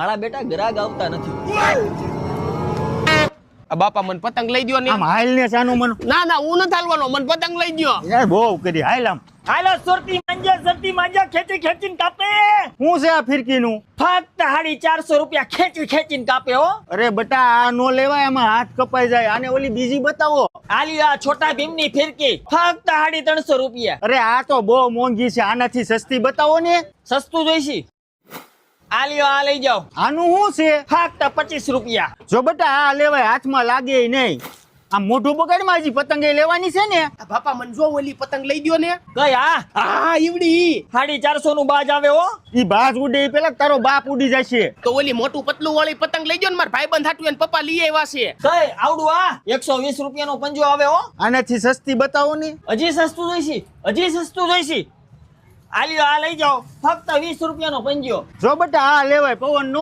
મારા બેટા ગ્રાહક આવતા નથી. આ બાપા મને પતંગ લઈ દ્યો ને. આમ હાલ ને સાનું મન ના ના હું નથી હાલવાનો, મને પતંગ લઈ દ્યો. યાર બહુ કરી હાલ આમ હાલો સુરતી માંજા સરતી માંજા ખેંચી ખેંચીને કાપે. શું છે આ ફિરકીનું? ફક્ત 450 રૂપિયા ખેંચી ખેંચીને કાપે હો. અરે બટા આ નો લેવાય, આમાં હાથ કપાઈ જાય. આને ઓલી બીજી બતાવો. આલી આ છોટા ભીમની ફિરકી ફક્ત 350 રૂપિયા. અરે આ તો બહુ મોંઘી છે, આનાથી સસ્તી બતાવો ને. સસ્તું જોઈશી? આલી આ લઈ જાઓ, આનું શું છે? ફક્ત 25 રૂપિયા. જો બટા આ લેવાય, હાથમાં લાગે નહીં. આમ મોઢું બગાડમાં હજી પતંગ લેવાની છે ને. આ બાપા મને જો ઓલી પતંગ લઈ દ્યો ને. કઈ આ હા ઈવડી 450 નું બાજ આવે હો. ઈ બાજ ઉડે ઈ પેલા તારો બાપ ઉડી જશે. તો ઓલી મોટું પતલું વાળી પતંગ લઈ દ્યો ને, મારા ભાઈબંધ હાટુ એને પપ્પા લઈ આવ્યા છે. કઈ આવડું આ 120 રૂપિયાનો પંજો આવે હો. આનાથી સસ્તી બતાવો ને. હજી સસ્તું જોઈશી? હજી સસ્તું જોઈશી? આલી આ લઈ જાઓ, ફક્ત 20 રૂપિયાનો પંજો. જો બટા આ લેવાય, પવન નો